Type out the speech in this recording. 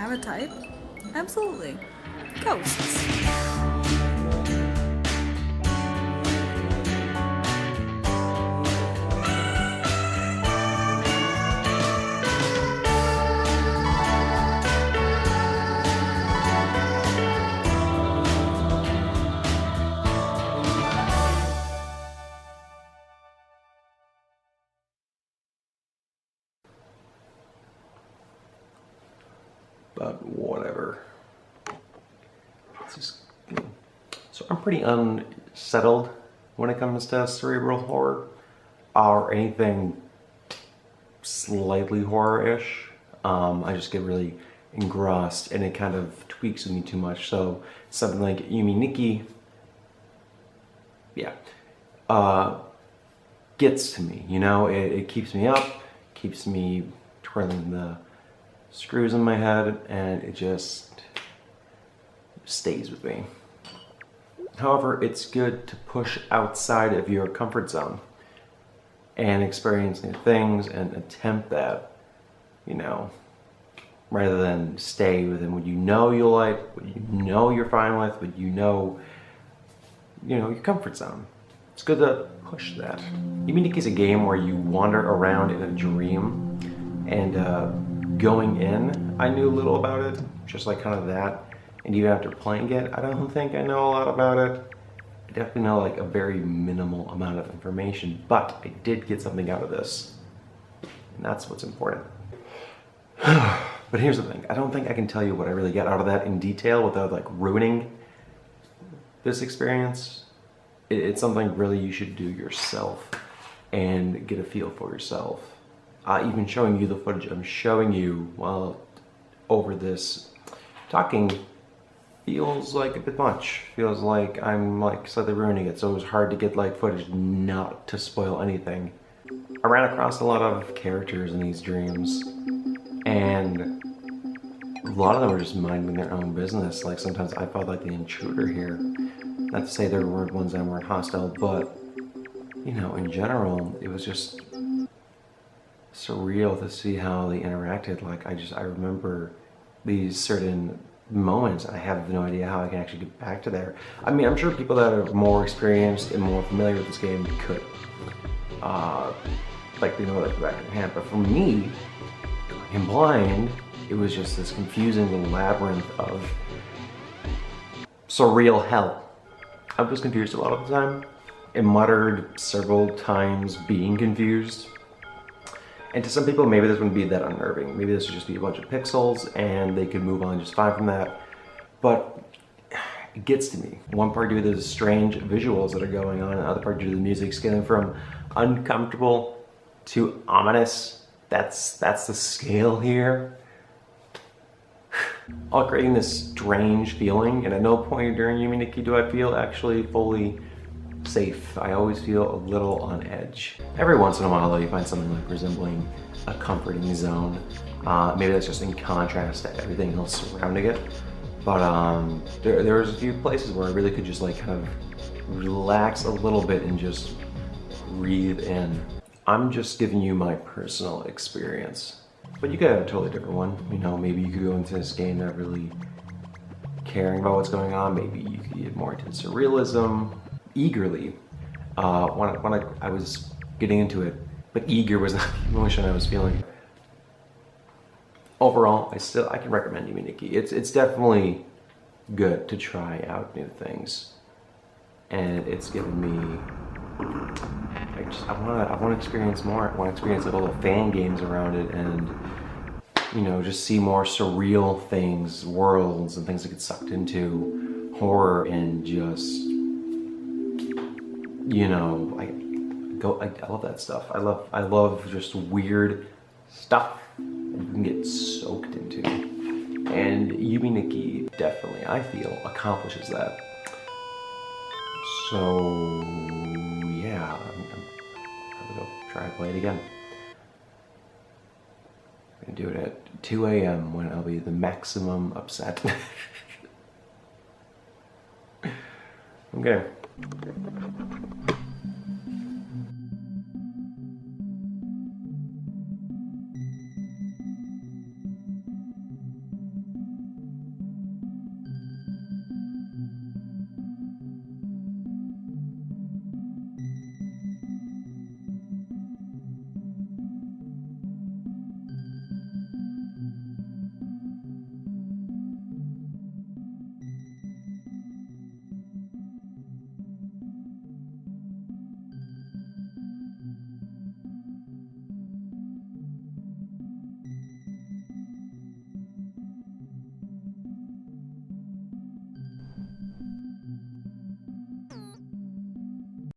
have a type? Absolutely. Ghosts. But whatever. It's just, so I'm pretty unsettled when it comes to cerebral horror or anything slightly horror-ish. I just get really engrossed and it kind of tweaks with me too much. So something like Yume Nikki, yeah, gets to me, you know? It keeps me up, keeps me twirling the screws in my head, and it just stays with me. However, it's good to push outside of your comfort zone and experience new things and attempt that, you know, rather than stay within what you know you'll like, what you know you're fine with, what you know, your comfort zone. It's good to push that. Yume Nikki is a game where you wander around in a dream, and going in, I knew a little about it, just like kind of that. And even after playing it, I don't think I know a lot about it. I definitely know like a very minimal amount of information, but I did get something out of this. And that's what's important. But here's the thing, I don't think I can tell you what I really got out of that in detail without like ruining this experience. It's something really you should do yourself and get a feel for yourself. Even showing you the footage I'm showing you while over this talking feels like a bit much. Feels like I'm like slightly ruining it, so it was hard to get like footage not to spoil anything. I ran across a lot of characters in these dreams, and a lot of them were just minding their own business. Like sometimes I felt like the intruder here. Not to say there weren't ones that weren't hostile, but in general, it was just surreal to see how they interacted. Like I remember these certain moments. I have no idea how I can actually get back to there. I mean, I'm sure people that are more experienced and more familiar with this game could, like they know like the back of their hand. But for me, going blind, it was just this confusing labyrinth of surreal hell. I was confused a lot of the time and muttered several times being confused. And to some people, maybe this wouldn't be that unnerving. Maybe this would just be a bunch of pixels and they could move on just fine from that. But it gets to me. One part due to the strange visuals that are going on, and the other part due to the music getting from uncomfortable to ominous. That's the scale here. All creating this strange feeling, and at no point during Yume Nikki do I feel actually fully safe. I always feel a little on edge. Every once in a while though, you find something like resembling a comforting zone. Maybe that's just in contrast to everything else surrounding it. But there was a few places where I really could just like kind of relax a little bit and just breathe in. I'm just giving you my personal experience. But you could have a totally different one. Maybe you could go into this game not really caring about what's going on. Maybe you could get more into surrealism. Eagerly, when I was getting into it, but eager was not the emotion I was feeling. Overall, I can recommend Yume Nikki. It's definitely good to try out new things, and it's given me. I want to experience more. I want to experience all the fan games around it, and just see more surreal things, worlds, and things that get sucked into horror, and just. I love that stuff. I love just weird stuff that you can get soaked into. And Yume Nikki definitely, I feel, accomplishes that. So, yeah, I'm gonna go try and play it again. I'm gonna do it at 2 a.m. when I'll be the maximum upset. Okay.